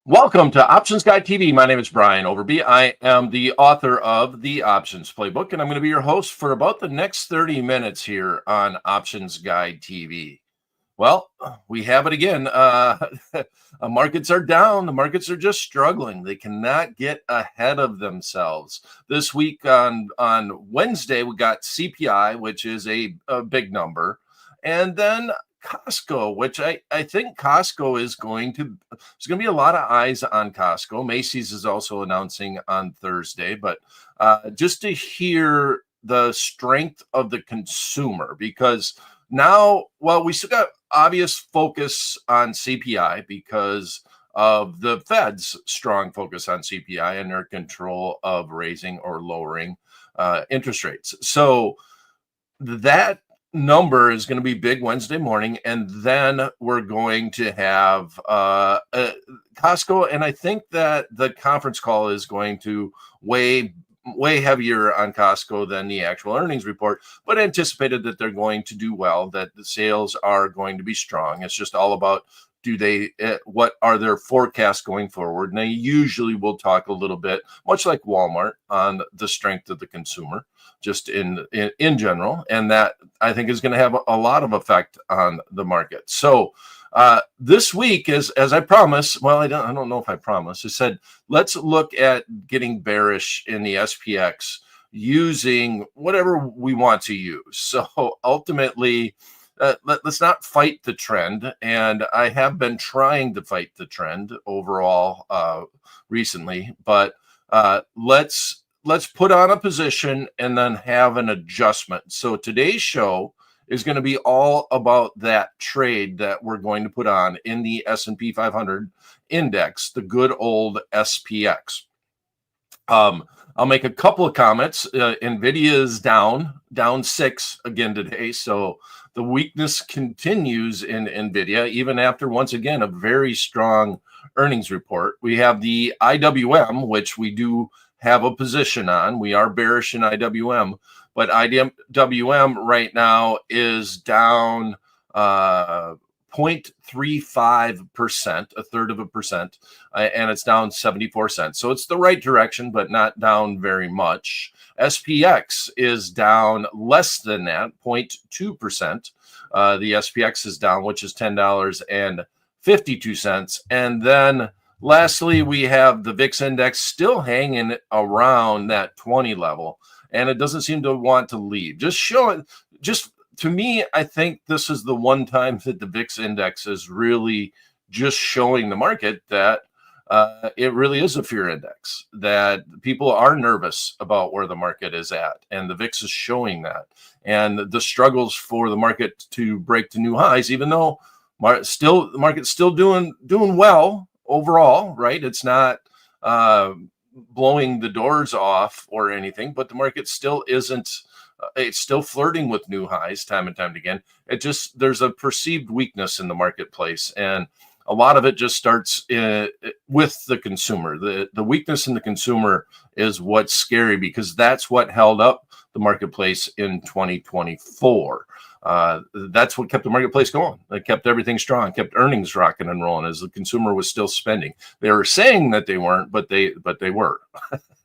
Welcome to Options Guide TV. My name is Brian Overby. I am the author of the Options Playbook, and I'm going to be your host for about the next 30 minutes here on Options Guide TV. Well, we have it again. Markets are down. The markets are just struggling. They cannot get ahead of themselves. This week on Wednesday, we got CPI, which is a big number. And then Costco, which I think Costco there's going to be a lot of eyes on Costco. Macy's is also announcing on Thursday, but just to hear the strength of the consumer, because now, well, we still got obvious focus on CPI because of the Fed's strong focus on CPI and their control of raising or lowering interest rates. So that number is going to be big Wednesday morning, and then we're going to have Costco, and I think that the conference call is going to weigh heavier on Costco than the actual earnings report, but anticipated that they're going to do well, that the sales are going to be strong. It's just all about what are their forecasts going forward, and they usually will talk a little bit, much like Walmart, on the strength of the consumer just in general, and that I think is going to have a lot of effect on the market. So this week, as I promised, well, I don't know if I promised, I said, let's look at getting bearish in the SPX using whatever we want to use. So ultimately, let's not fight the trend. And I have been trying to fight the trend overall recently, but let's put on a position and then have an adjustment. So today's show is going to be all about that trade that we're going to put on in the S&P 500 index, the good old SPX. I'll make a couple of comments. NVIDIA is down 6 again today. So the weakness continues in NVIDIA, even after, once again, a very strong earnings report. We have the IWM, which we do have a position on. We are bearish in IWM, but IWM right now is down 0.35%, a third of a percent, and it's down 74 cents. So it's the right direction, but not down very much. SPX is down less than that, 0.2%. The SPX is down, which is $10.52. And then lastly, we have the VIX index still hanging around that 20 level, and it doesn't seem to want to leave. To me, I think this is the one time that the VIX index is really just showing the market that it really is a fear index, that people are nervous about where the market is at, and the VIX is showing that. And the struggles for the market to break to new highs, even though the market's still doing well overall, right? It's not blowing the doors off or anything, but the market still isn't. It's still flirting with new highs time and time again. There's a perceived weakness in the marketplace, and a lot of it just starts with the consumer. The weakness in the consumer is what's scary, because that's what held up the marketplace in 2024. That's what kept the marketplace going. It kept everything strong, kept earnings rocking and rolling as the consumer was still spending. They were saying that they weren't, but they were.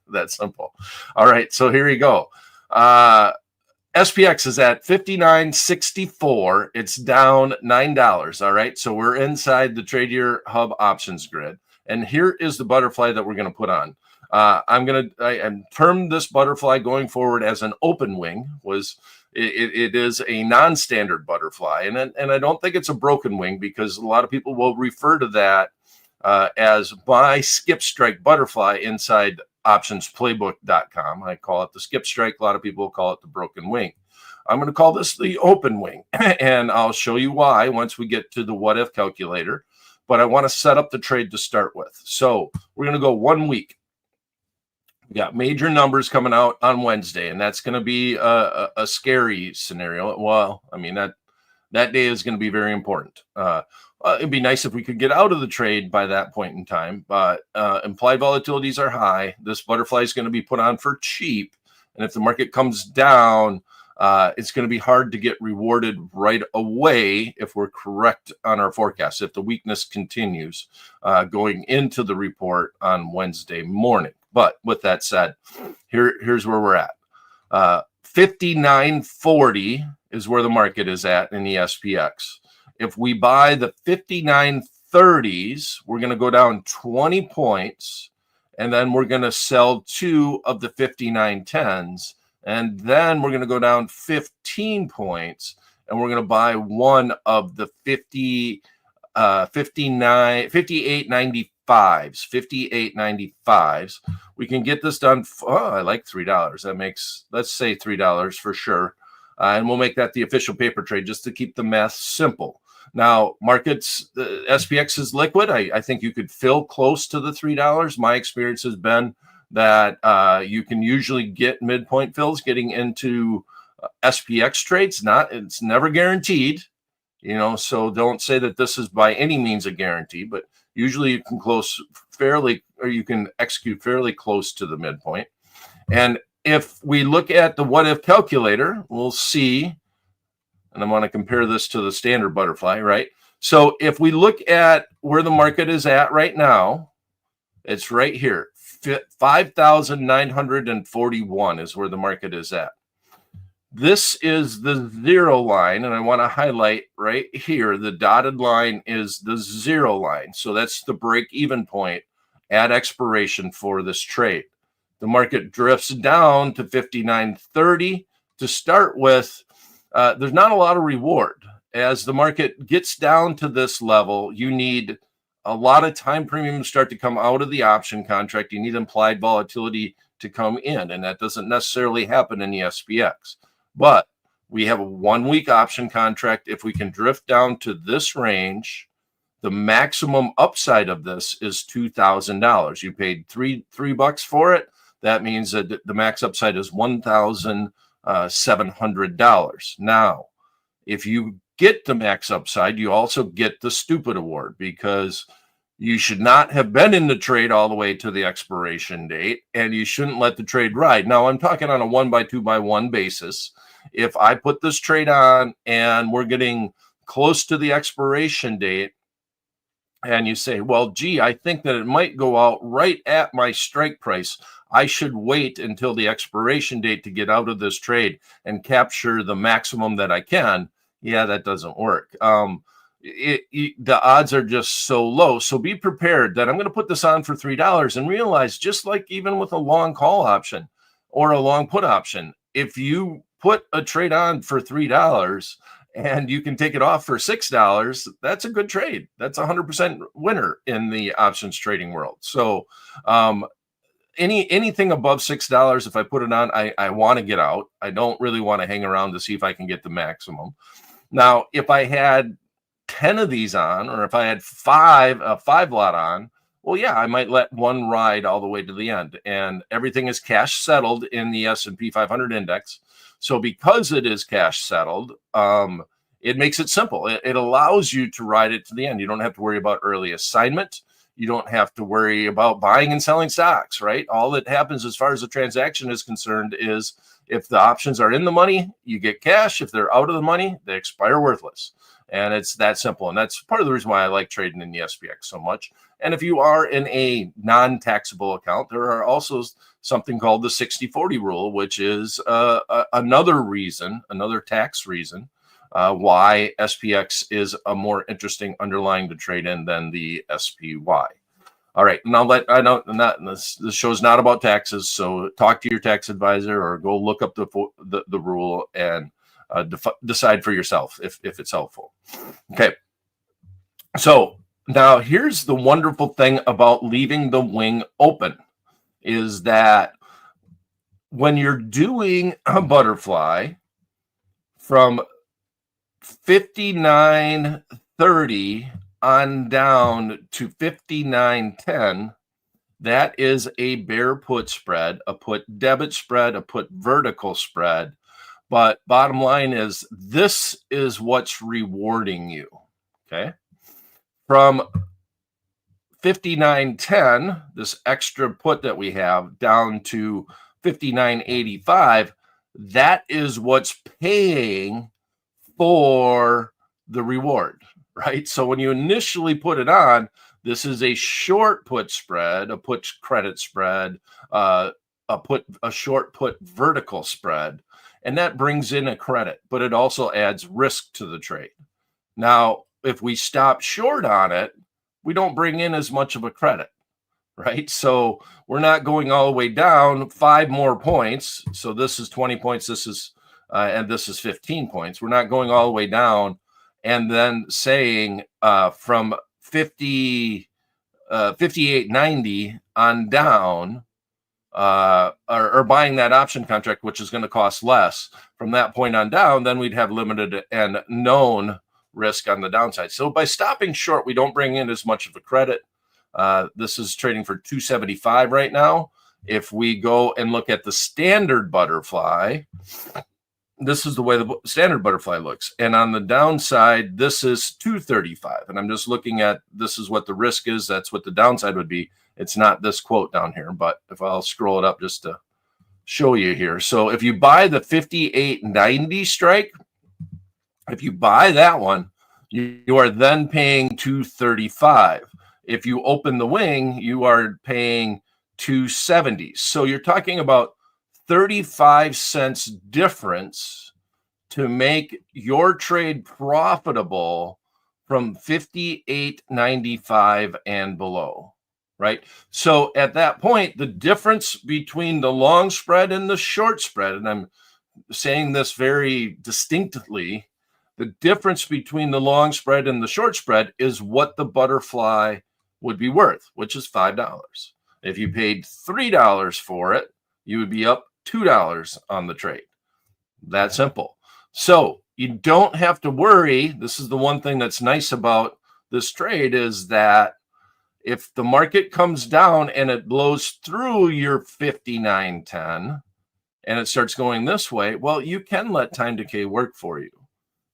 That simple. All right, so here you go. SPX is at 59.64. It's down $9. All right, so we're inside the Tradier Hub options grid, and here is the butterfly that we're going to put on. I termed this butterfly going forward as an open wing. It is a non-standard butterfly, and I don't think it's a broken wing, because a lot of people will refer to that as my skip strike butterfly inside optionsplaybook.com. I call it the skip strike. A lot of people call it the broken wing. I'm going to call this the open wing, and I'll show you why once we get to the what if calculator. But I want to set up the trade to start with. So we're going to go 1 week. We got major numbers coming out on Wednesday, and that's going to be a scary scenario. Well, I mean, that day is going to be very important. It'd be nice if we could get out of the trade by that point in time, but implied volatilities are high. This butterfly is going to be put on for cheap, and if the market comes down it's going to be hard to get rewarded right away if we're correct on our forecast, if the weakness continues going into the report on Wednesday morning. But with that said, here's where we're at. 59.40 is where the market is at in the SPX. If we buy the 59.30s, we're going to go down 20 points, and then we're going to sell 2 of the 59.10s, and then we're going to go down 15 points, and we're going to buy 1 of the 58.95s. We can get this done. I like $3. That makes, let's say $3 for sure. And we'll make that the official paper trade just to keep the math simple. Now, markets, the SPX is liquid. I think you could fill close to the $3. My experience has been that you can usually get midpoint fills getting into SPX trades. It's never guaranteed, so don't say that this is by any means a guarantee, but usually you can you can execute fairly close to the midpoint. And if we look at the what if calculator, we'll see, and I want to compare this to the standard butterfly, right? So if we look at where the market is at right now, it's right here. 5,941 is where the market is at. This is the 0 line, and I want to highlight right here, the dotted line is the 0 line. So that's the break-even point at expiration for this trade. The market drifts down to 59.30 to start with. There's not a lot of reward. As the market gets down to this level, you need a lot of time premium to start to come out of the option contract. You need implied volatility to come in, and that doesn't necessarily happen in the SPX. But we have a 1-week option contract. If we can drift down to this range, the maximum upside of this is $2,000. You paid $3 for it. That means that the max upside is $1,700. Now, if you get the max upside, you also get the stupid award, because you should not have been in the trade all the way to the expiration date, and you shouldn't let the trade ride. Now, I'm talking on a 1-by-2-by-1 basis. If I put this trade on and we're getting close to the expiration date, and you say, well, gee, I think that it might go out right at my strike price, I should wait until the expiration date to get out of this trade and capture the maximum that I can. Yeah, that doesn't work. The odds are just so low. So be prepared that I'm going to put this on for $3, and realize, just like even with a long call option or a long put option, if you put a trade on for $3 and you can take it off for $6, that's a good trade. That's 100% winner in the options trading world. So anything above $6, if I put it on, I want to get out. I don't really want to hang around to see if I can get the maximum. Now, if I had 10 of these on, or if I had a 5-lot on, well, yeah, I might let one ride all the way to the end. And everything is cash settled in the S&P 500 index. So because it is cash settled, it makes it simple. It allows you to ride it to the end. You don't have to worry about early assignment. You don't have to worry about buying and selling stocks, right? All that happens as far as the transaction is concerned is, if the options are in the money, you get cash. If they're out of the money, they expire worthless. And it's that simple. And that's part of the reason why I like trading in the SPX so much. And if you are in a non-taxable account, there are also something called the 60-40 rule, which is another tax reason why SPX is a more interesting underlying to trade in than the SPY. All right, now this show's not about taxes, so talk to your tax advisor or go look up the rule and decide for yourself if it's helpful. Okay, so now here's the wonderful thing about leaving the wing open, is that when you're doing a butterfly from 59.30 on down to 59.10, that is a bear put spread, a put debit spread, a put vertical spread. But bottom line is, this is what's rewarding you. Okay. From 59.10, this extra put that we have, down to 59.85, that is what's paying for the reward, right? So when you initially put it on, this is a short put spread, a put credit spread, a short put vertical spread, and that brings in a credit, but it also adds risk to the trade. Now, if we stop short on it, we don't bring in as much of a credit, right? So we're not going all the way down 5 more points. So this is 20 points, and this is 15 points. We're not going all the way down and then saying from 58.90 on down, or buying that option contract, which is going to cost less from that point on down, then we'd have limited and known risk on the downside. So by stopping short, we don't bring in as much of a credit. This is trading for 275 right now. If we go and look at the standard butterfly, this is the way the standard butterfly looks. And on the downside, this is 235. And I'm just looking at, this is what the risk is. That's what the downside would be. It's not this quote down here, but if I'll scroll it up just to show you here. So if you buy the 58.90 strike, if you buy that one, you are then paying 235. If you open the wing, you are paying 270. So you're talking about 35 cents difference to make your trade profitable from 58.95 and below, right? So at that point, the difference between the long spread and the short spread, and I'm saying this very distinctly, the difference between the long spread and the short spread is what the butterfly would be worth, which is $5. If you paid $3 for it, you would be up $2 on the trade. That simple. So you don't have to worry. This is the one thing that's nice about this trade, is that if the market comes down and it blows through your 59.10 and it starts going this way, well, you can let time decay work for you,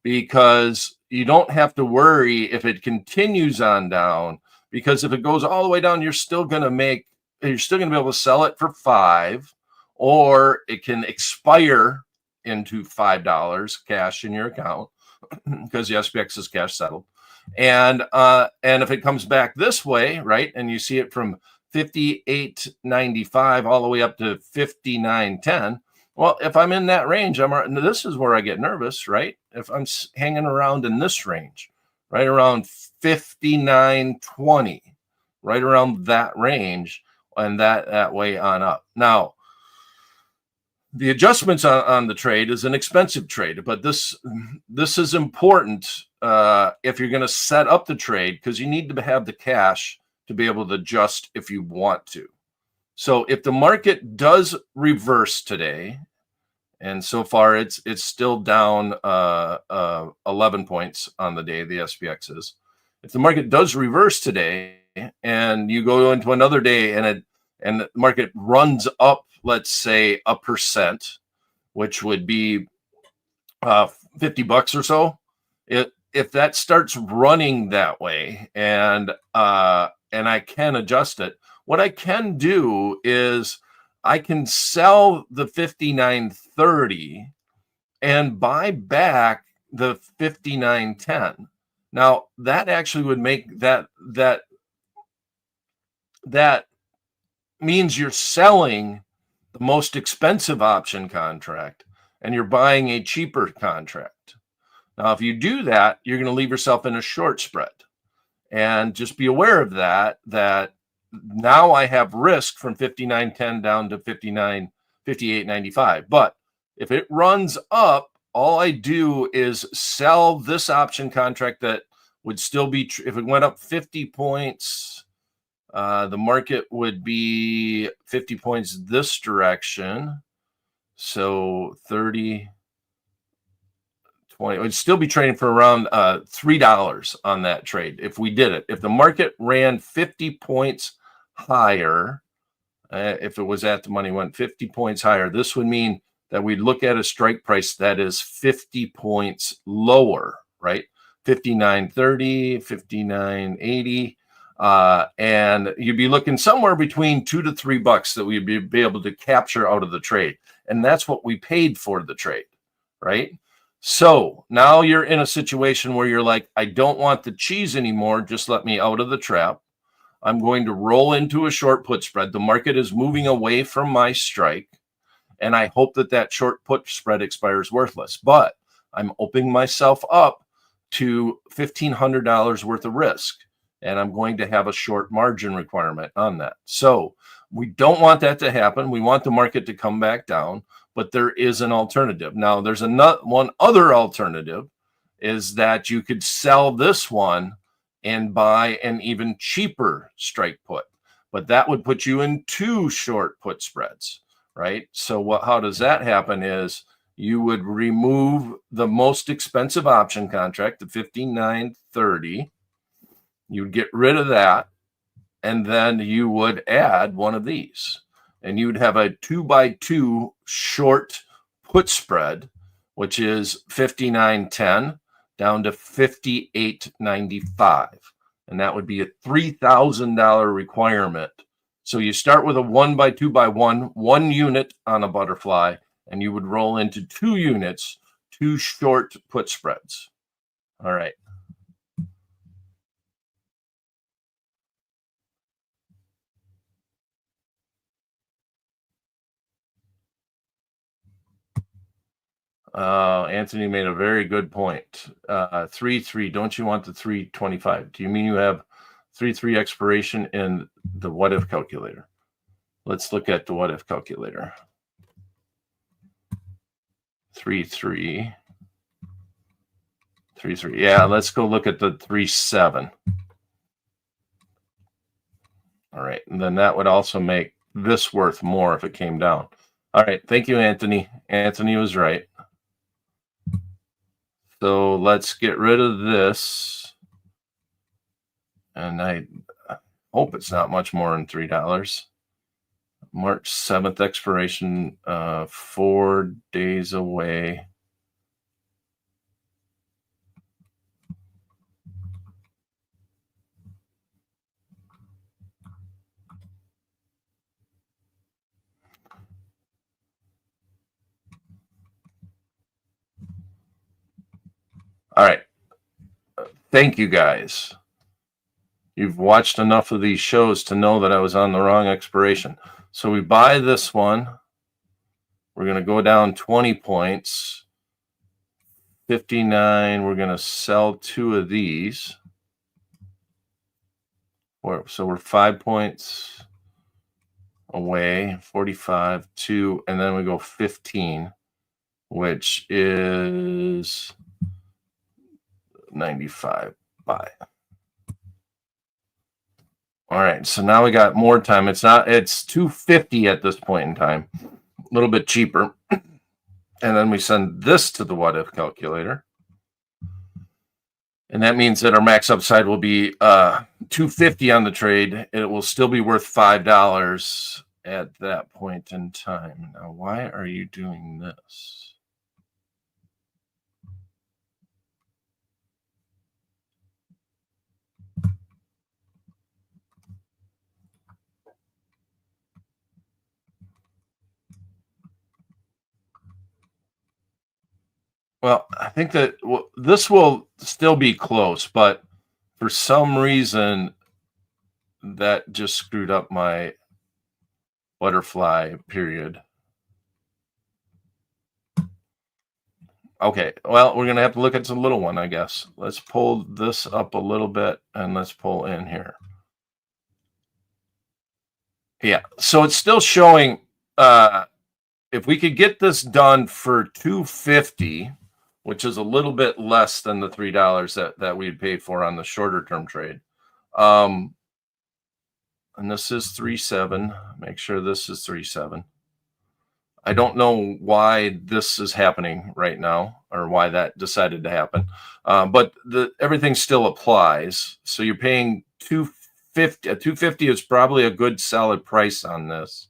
because you don't have to worry if it continues on down, because if it goes all the way down, you're still going to be able to sell it for $5, or it can expire into $5 cash in your account because the SPX is cash settled. And if it comes back this way, right, and you see it from 58.95 all the way up to 59.10, well, if I'm in that range, this is where I get nervous, right? If I'm hanging around in this range, right around 59.20, right around that range, and that way on up. Now, the adjustments on the trade is an expensive trade, but this is important if you're going to set up the trade, because you need to have the cash to be able to adjust if you want to. So if the market does reverse today, and so far it's still down 11 points on the day, the SPX is. If the market does reverse today and you go into another day and the market runs up, let's say 1%, which would be $50 or so, if that starts running that way, and I can adjust it, what I can do is I can sell the 59.30 and buy back the 59.10. Now that actually would make that means you're selling the most expensive option contract and you're buying a cheaper contract. Now, if you do that, you're going to leave yourself in a short spread. And just be aware of that now I have risk from 59.10 down to 58.95. But if it runs up, all I do is sell this option contract that would still be, if it went up 50 points, the market would be 50 points this direction. So 30, 20, it would still be trading for around $3 on that trade if we did it. If the market ran 50 points higher, if it was at the money, went 50 points higher, this would mean that we'd look at a strike price that is 50 points lower, right? 59.30, 59.80. And you'd be looking somewhere between $2 to $3 that we'd be able to capture out of the trade. And that's what we paid for the trade, right? So now you're in a situation where you're like, I don't want the cheese anymore. Just let me out of the trap. I'm going to roll into a short put spread. The market is moving away from my strike, and I hope that that short put spread expires worthless. But I'm opening myself up to $1,500 worth of risk, and I'm going to have a short margin requirement on that. So we don't want that to happen. We want the market to come back down, but there is an alternative. Now, there's one other alternative is that you could sell this one and buy an even cheaper strike put, but that would put you in two short put spreads, right? So how does that happen is you would remove the most expensive option contract, the 59.30. You'd get rid of that, and then you would add one of these, and you'd have a 2x2 short put spread, which is 59.10 down to 58.95, and that would be a $3,000 requirement. So you start with a 1x2x1, 1 unit on a butterfly, and you would roll into 2 units, 2 short put spreads. All right. Anthony made a very good point. 3-3. Don't you want the 325? Do you mean you have 3-3 expiration in the what if calculator? Let's look at the what if calculator. 3-3. 3-3. Yeah, let's go look at the 3-7. All right, and then that would also make this worth more if it came down. All right, thank you, Anthony. Anthony was right. So let's get rid of this. And I hope it's not much more than $3. March 7th expiration, 4 days away. All right. Thank you, guys. You've watched enough of these shows to know that I was on the wrong expiration. So we buy this one. We're going to go down 20 points. 59. We're going to sell 2 of these. So we're 5 points away. 45, 2, and then we go 15, which is 95. Buy. All right, so now we got more time. It's 250 at this point in time, a little bit cheaper. And then we send this to the what if calculator. And that means that our max upside will be 250 on the trade. It will still be worth $5 at that point in time. Now, why are you doing this? Well, I think that this will still be close, but for some reason that just screwed up my butterfly period. Okay, well, we're going to have to look at the little one, I guess. Let's pull this up a little bit, and let's pull in here. Yeah, so it's still showing if we could get this done for $250, which is a little bit less than the $3 that we'd pay for on the shorter term trade. And this is 3.7. Make sure this is 3.7. I don't know why this is happening right now or why that decided to happen. But everything still applies. So you're paying $250. $250 is probably a good solid price on this.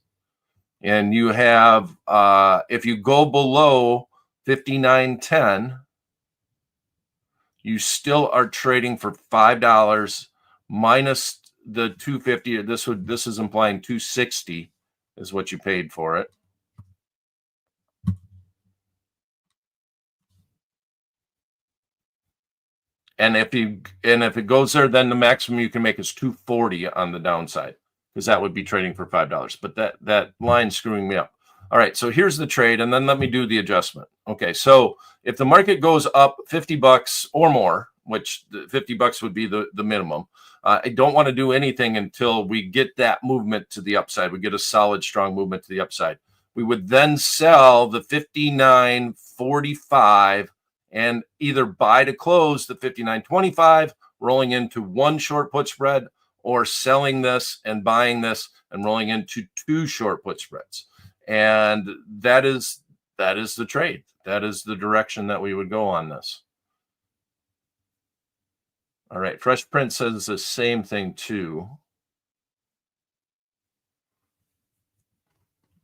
And you have, if you go below 59.10, you still are trading for $5 minus the 250. This is implying 260 is what you paid for it. And if it goes there, then the maximum you can make is 240 on the downside, because that would be trading for $5. But that line's screwing me up. All right, so here's the trade, and then let me do the adjustment. Okay, so if the market goes up $50 or more, which the $50 would be the minimum, I don't want to do anything until we get that movement to the upside. We get a solid, strong movement to the upside. We would then sell the 59.45 and either buy to close the 59.25, rolling into one short put spread, or selling this and buying this and rolling into two short put spreads. And that is the trade. That is the direction that we would go on this. All right, Fresh Print says the same thing too.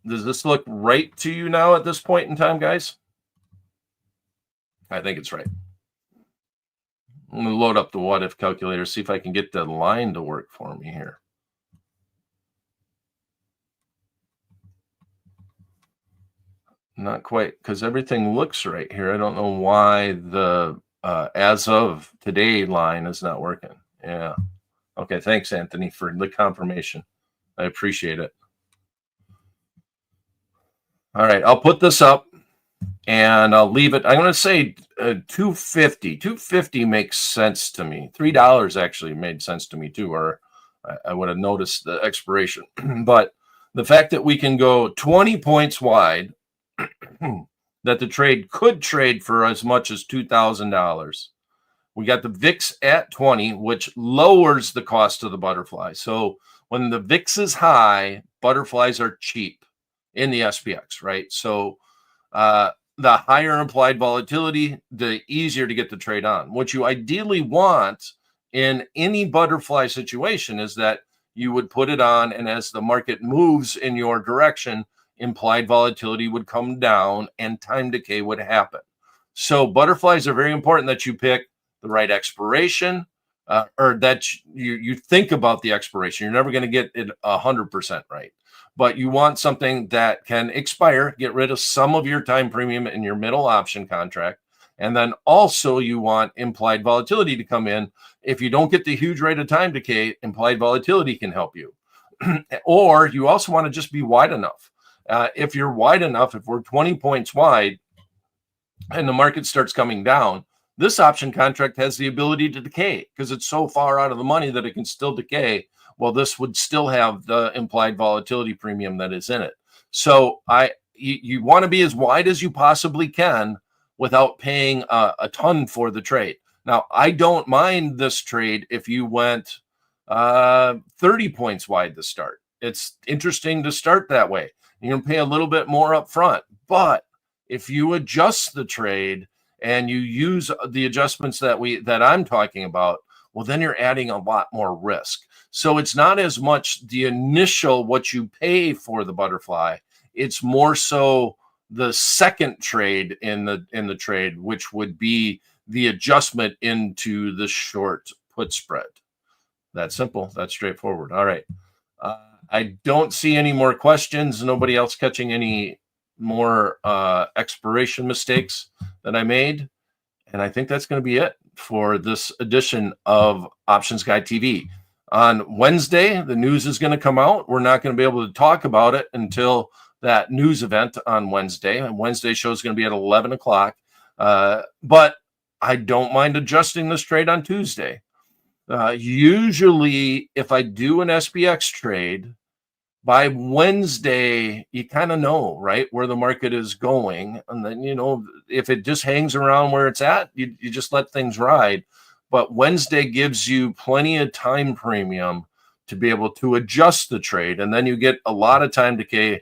Does this look right to you now at this point in time, guys? I think it's right. I'm going to load up the what if calculator, see if I can get the line to work for me here. Not quite, because everything looks right here. I don't know why the as of today line is not working. Yeah. Okay. Thanks, Anthony, for the confirmation. I appreciate it. All right. I'll put this up and I'll leave it. I'm going to say 250. 250 makes sense to me. $3 actually made sense to me too, or I would have noticed the expiration. But the fact that we can go 20 points wide, that the trade could trade for as much as $2,000. We got the VIX at 20, which lowers the cost of the butterfly. So when the VIX is high, butterflies are cheap in the SPX, right? So the higher implied volatility, the easier to get the trade on. What you ideally want in any butterfly situation is that you would put it on, and as the market moves in your direction, implied volatility would come down and time decay would happen. So butterflies are very important that you pick the right expiration, or that you think about the expiration. You're never going to get it 100% right, but you want something that can expire, get rid of some of your time premium in your middle option contract. And then also you want implied volatility to come in. If you don't get the huge rate of time decay, implied volatility can help you. Or you also want to just be wide enough. If you're wide enough, if we're 20 points wide and the market starts coming down, this option contract has the ability to decay because it's so far out of the money that it can still decay. Well, this would still have the implied volatility premium that is in it. So you want to be as wide as you possibly can without paying a ton for the trade. Now, I don't mind this trade if you went 30 points wide to start. It's interesting to start that way. You're going to pay a little bit more up front. But if you adjust the trade and you use the adjustments that I'm talking about, well, then you're adding a lot more risk. So it's not as much the initial what you pay for the butterfly. It's more so the second trade in the trade, which would be the adjustment into the short put spread. That's simple. That's straightforward. All right. I don't see any more questions. Nobody else catching any more expiration mistakes that I made. And I think that's going to be it for this edition of Options Guy TV. On Wednesday, the news is going to come out. We're not going to be able to talk about it until that news event on Wednesday. And Wednesday show is going to be at 11 o'clock. But I don't mind adjusting this trade on Tuesday. Usually, if I do an SPX trade, by Wednesday, you kind of know, right, where the market is going. And then, if it just hangs around where it's at, you just let things ride. But Wednesday gives you plenty of time premium to be able to adjust the trade. And then you get a lot of time decay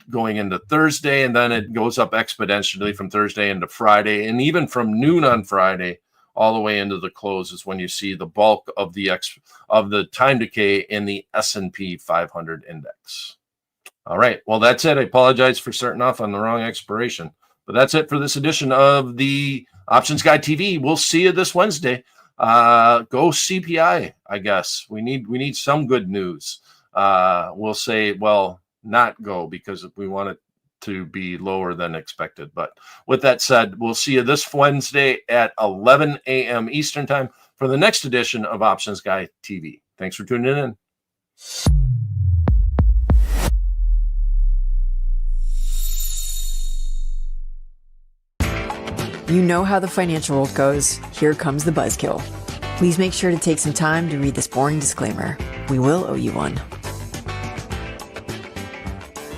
going into Thursday. And then it goes up exponentially from Thursday into Friday. And even from noon on Friday all the way into the close is when you see the bulk of the time decay in the S&P 500 index. All right. Well, that's it. I apologize for starting off on the wrong expiration, but that's it for this edition of the Options Guy TV. We'll see you this Wednesday. Go CPI, I guess. We need some good news. We'll say, well, not go because we want it to be lower than expected. But with that said, we'll see you this Wednesday at 11 a.m. Eastern Time for the next edition of Options Guy TV. Thanks for tuning in. You know how the financial world goes. Here comes the buzzkill. Please make sure to take some time to read this boring disclaimer. We will owe you one.